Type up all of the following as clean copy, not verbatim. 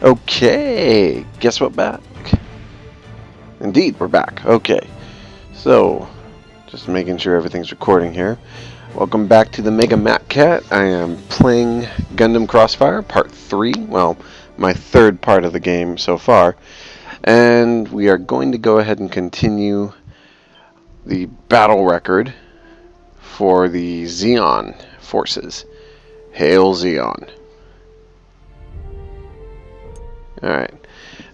Okay, guess what, back? Indeed, we're back. Okay, so just making sure everything's recording here. Welcome back to the Mega Mac Cat. I am playing Gundam Crossfire Part 3. Well, my third part of the game so far. And we are going to go ahead and continue the battle record for the Zeon forces. Hail Zeon. Alright.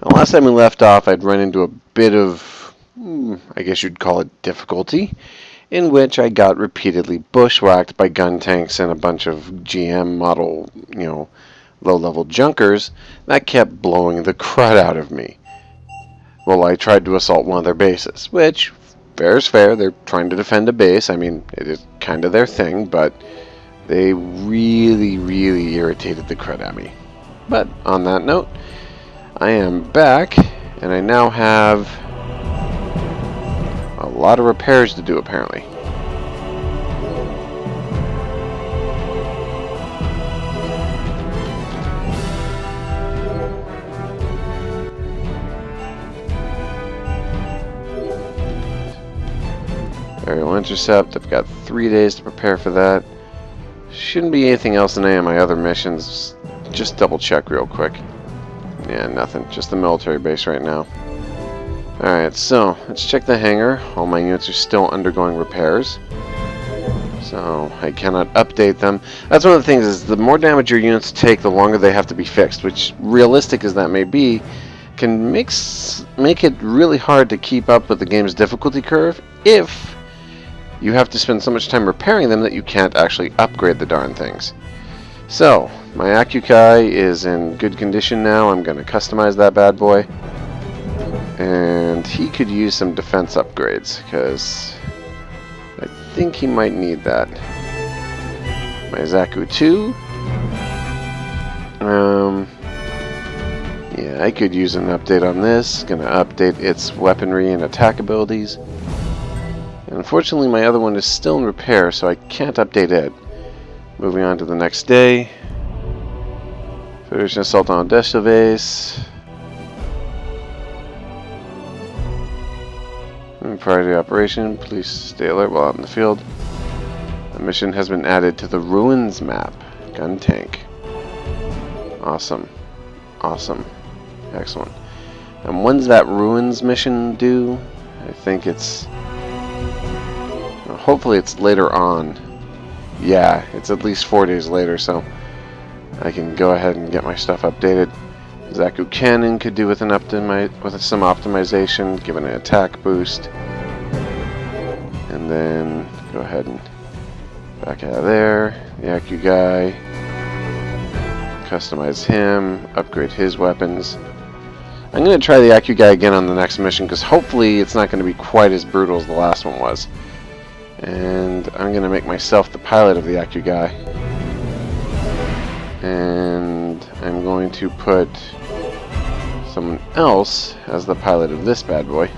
Last time we left off, I'd run into a bit of, I guess you'd call it difficulty, in which I got repeatedly bushwhacked by gun tanks and a bunch of GM model, low-level junkers that kept blowing the crud out of me. Well, I tried to assault one of their bases, which, fair is fair, they're trying to defend a base. I mean, it is kind of their thing, but they really, really irritated the crud at me. But on that note, I am back, and I now have a lot of repairs to do, apparently. Aerial intercept, I've got 3 days to prepare for that. Shouldn't be anything else in any of my other missions. Just double check real quick. Yeah, nothing. Just the military base right now. Alright, so let's check the hangar. All my units are still undergoing repairs, so I cannot update them. That's one of the things, is the more damage your units take, the longer they have to be fixed, which, realistic as that may be, can make it really hard to keep up with the game's difficulty curve if you have to spend so much time repairing them that you can't actually upgrade the darn things. So, my Akukai is in good condition now. I'm going to customize that bad boy. And he could use some defense upgrades, because I think he might need that. My Zaku 2. Yeah, I could use an update on this. Going to update its weaponry and attack abilities. And unfortunately, my other one is still in repair, so I can't update it. Moving on to the next day. Federation assault on Odessa base. Priority operation. Please stay alert while out in the field. A mission has been added to the ruins map. Gun tank. Awesome. Awesome. Excellent. And when's that ruins mission due? I think it's... hopefully it's later on. Yeah, it's at least 4 days later, so I can go ahead and get my stuff updated. Zaku Cannon could do with some optimization, give it an attack boost, and then go ahead and back out of there. The Aku guy, customize him, upgrade his weapons. I'm going to try the Aku guy again on the next mission, because hopefully it's not going to be quite as brutal as the last one was. And I'm going to make myself the pilot of the Aku guy. And I'm going to put someone else as the pilot of this bad boy.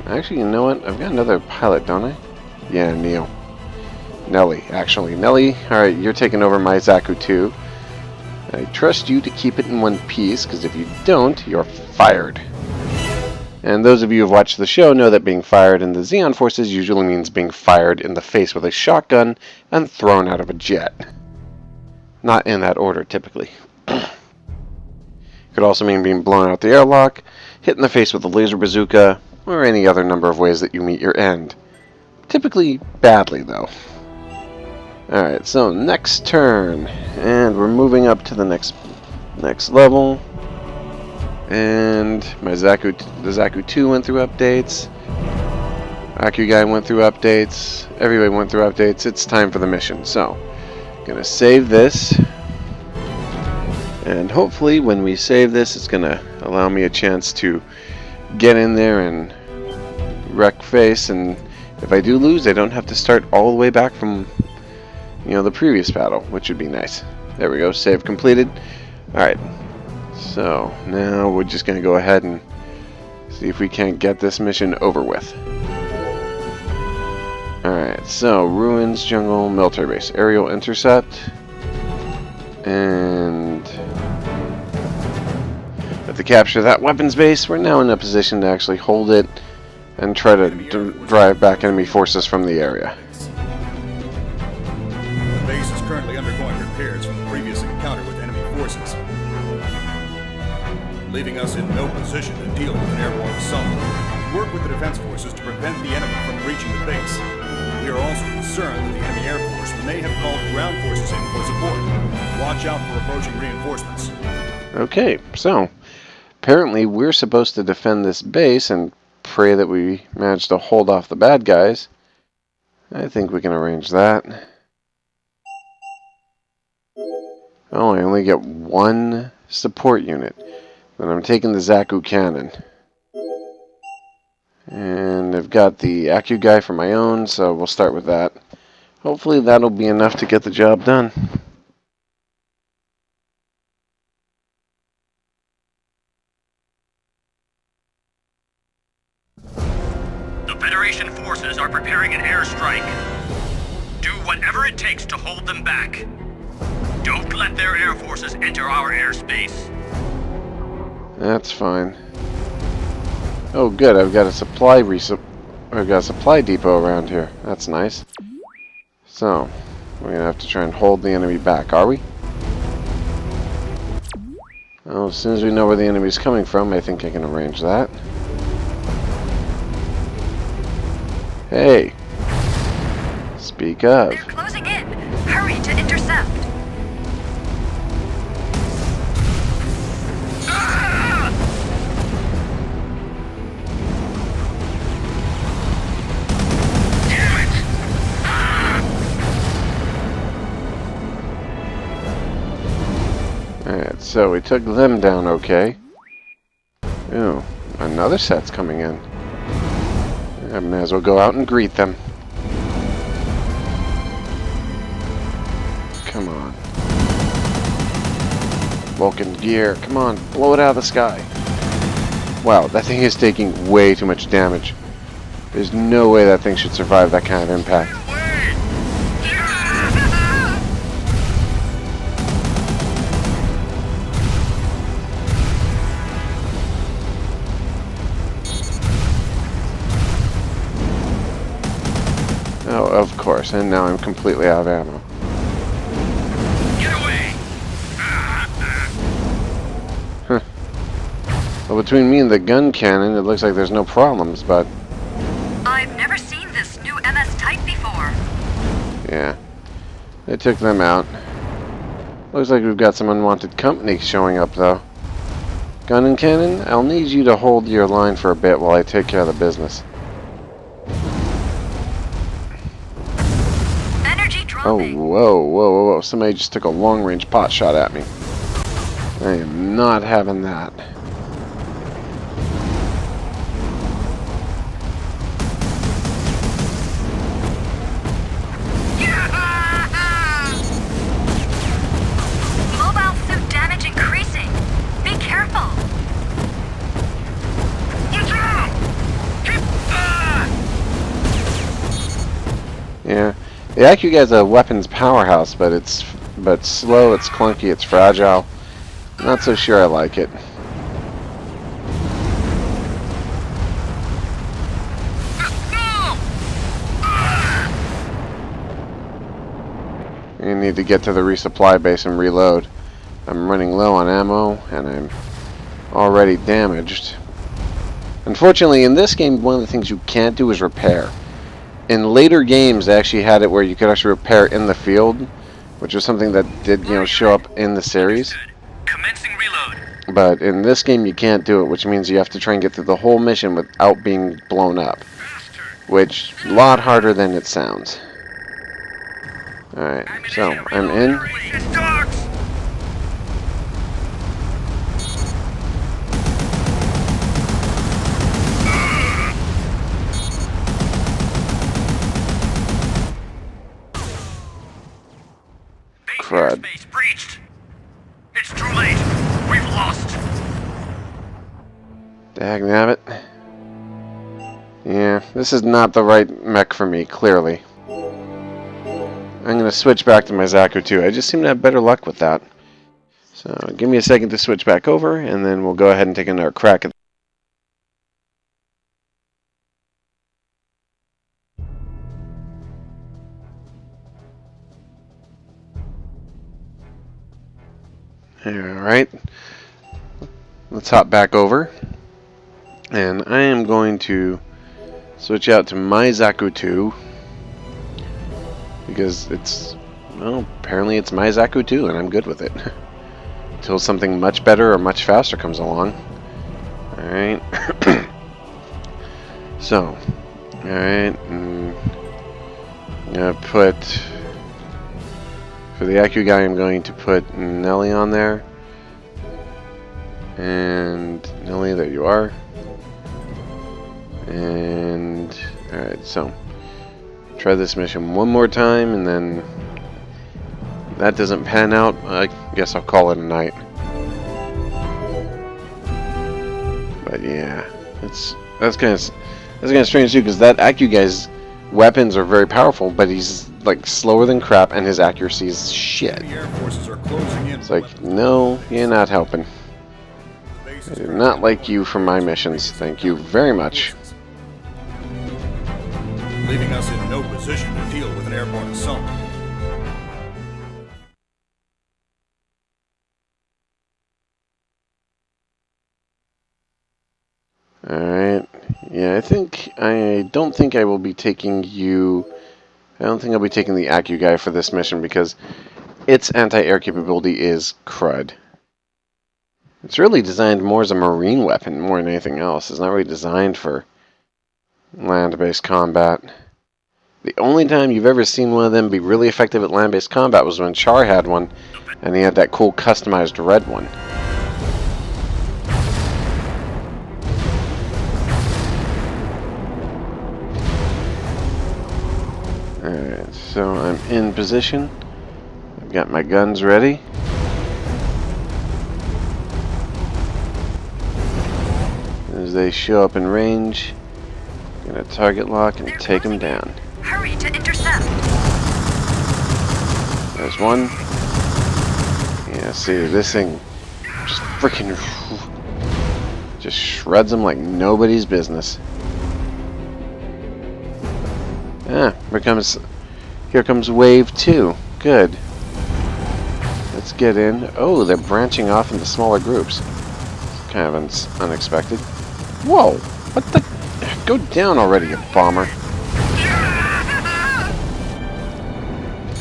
Actually, you know what? I've got another pilot, don't I? Yeah, Neil. Nelly, actually. Nelly, alright, you're taking over my Zaku 2. I trust you to keep it in one piece, because if you don't, you're fired. And those of you who have watched the show know that being fired in the Zeon forces usually means being fired in the face with a shotgun and thrown out of a jet. Not in that order, typically. Could also mean being blown out the airlock, hit in the face with a laser bazooka, or any other number of ways that you meet your end. Typically badly, though. Alright, so next turn. And we're moving up to the next level. And the Zaku 2 went through updates. Aku guy went through updates. Everybody went through updates. It's time for the mission. So, gonna save this. And hopefully when we save this, it's gonna allow me a chance to get in there and wreck face. And if I do lose, I don't have to start all the way back from, the previous battle, which would be nice. There we go. Save completed. Alright. So, now we're just going to go ahead and see if we can't get this mission over with. Alright, so, ruins, jungle, military base, aerial intercept, and to capture that weapons base, we're now in a position to actually hold it and try to drive back enemy forces from the area. The base is currently undergoing repairs from the previous encounter with enemy forces, leaving us in no position to deal with an airborne assault. Work with the defense forces to prevent the enemy from reaching the base. We are also concerned that the enemy air force may have called ground forces in for support. Watch out for approaching reinforcements. Okay, so apparently we're supposed to defend this base and pray that we manage to hold off the bad guys. I think we can arrange that. Oh, I only get one support unit. Then I'm taking the Zaku cannon. And I've got the Acu guy for my own, so we'll start with that. Hopefully that'll be enough to get the job done. The Federation forces are preparing an airstrike. Do whatever it takes to hold them back. Don't let their air forces enter our airspace. That's fine. Oh, good. I've got a supply depot around here. That's nice. So, we're gonna have to try and hold the enemy back, are we? Well, as soon as we know where the enemy's coming from, I think I can arrange that. Hey! Speak of. They're closing in. Hurry to intercept. Alright, so we took them down okay. Ooh, another set's coming in. I may as well go out and greet them. Come on. Vulcan gear, come on, blow it out of the sky. Wow, that thing is taking way too much damage. There's no way that thing should survive that kind of impact. Oh, of course, and now I'm completely out of ammo. Get away! Well, between me and the gun cannon, it looks like there's no problems, but... I've never seen this new MS type before. yeah. They took them out. Looks like we've got some unwanted company showing up, though. Gun and cannon, I'll need you to hold your line for a bit while I take care of the business. Oh, whoa. Somebody just took a long-range pot shot at me. I am not having that. Mobile suit damage increasing. Be careful. Yeah. The Acu guy's a weapons powerhouse, but it's slow, it's clunky, it's fragile. Not so sure I like it. You need to get to the resupply base and reload. I'm running low on ammo, and I'm already damaged. Unfortunately, in this game, one of the things you can't do is repair. In later games, they actually had it where you could actually repair in the field, which was something that did, show up in the series. Commencing reload. But in this game, you can't do it, which means you have to try and get through the whole mission without being blown up, which is a lot harder than it sounds. Alright, so I'm in. Crud. Airspace breached. It's too late. We've lost. Dagnabbit. Yeah, this is not the right mech for me, clearly. I'm going to switch back to my Zaku too. I just seem to have better luck with that. So give me a second to switch back over, and then we'll go ahead and take another crack at. Alright, let's hop back over, and I am going to switch out to my Zaku 2, because it's, well, apparently it's my Zaku 2, and I'm good with it. Until something much better or much faster comes along. Alright. So, alright, I'm going to put, for the Aku guy, I'm going to put Nelly on there. And Nelly, there you are. And, alright, so, try this mission one more time, and then that doesn't pan out, I guess I'll call it a night. But yeah, that's kind of strange too, because that Aku guy's weapons are very powerful, but he's like slower than crap, and his accuracy is shit. The Air Forces are closing in. It's like, no, you're not helping. I do not like you for my missions. Thank you very much. Leaving us in no position to deal with an airborne assault. Alright. Yeah, I don't think I will be taking you. I don't think I'll be taking the Aku guy for this mission because its anti-air capability is crud. It's really designed more as a marine weapon more than anything else. It's not really designed for land-based combat. The only time you've ever seen one of them be really effective at land-based combat was when Char had one, and he had that cool customized red one. Alright, so I'm in position. I've got my guns ready. As they show up in range, I'm gonna target lock and take them down. Hurry to intercept. There's one. Yeah, see, this thing just freaking just shreds them like nobody's business. Ah, here comes wave 2. Good. Let's get in. Oh, they're branching off into smaller groups. It's kind of unexpected. Whoa! What the? Go down already, you bomber.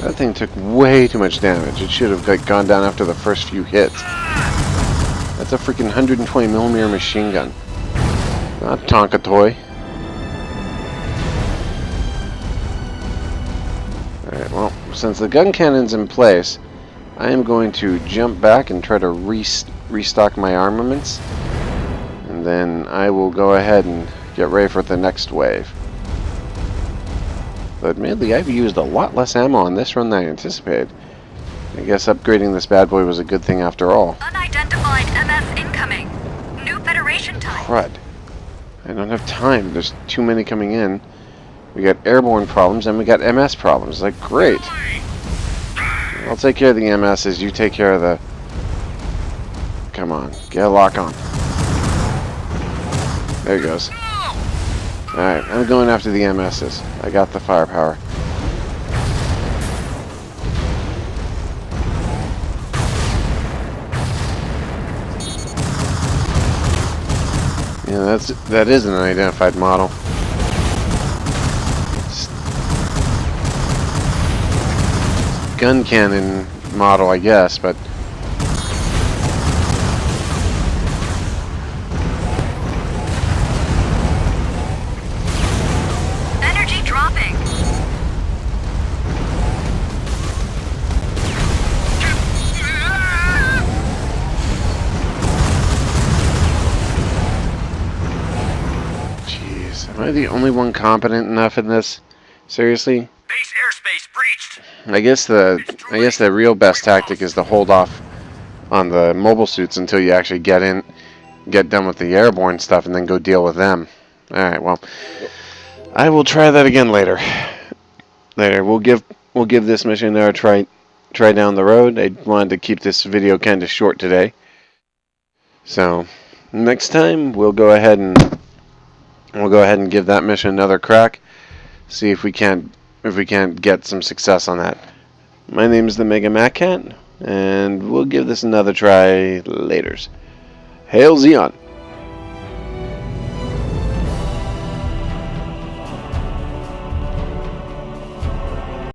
That thing took way too much damage. It should have gone down after the first few hits. That's a freaking 120mm machine gun. Not Tonka toy. Alright, well, since the gun cannon's in place, I am going to jump back and try to restock my armaments. And then I will go ahead and get ready for the next wave. But admittedly, I've used a lot less ammo on this run than I anticipated. I guess upgrading this bad boy was a good thing after all. Unidentified MS incoming. New Federation type. Crud. I don't have time. There's too many coming in. We got airborne problems and we got MS problems. Like, great. I'll take care of the MSs. You take care of the... Come on. Get a lock on. There he goes. Alright, I'm going after the MSs. I got the firepower. Yeah, that is an unidentified model. Gun cannon model, I guess, but Energy dropping. jeez, am I the only one competent enough in this? Seriously? Base airspace breached. I guess the real best tactic is to hold off on the mobile suits until you actually get done with the airborne stuff, and then go deal with them. All right, well, I will try that again later. We'll give this mission another try down the road. I wanted to keep this video kind of short today. So next time we'll go ahead and give that mission another crack. See if we can't get some success on that. My name is the Mega Mac Cat, and we'll give this another try laters. Hail Xeon!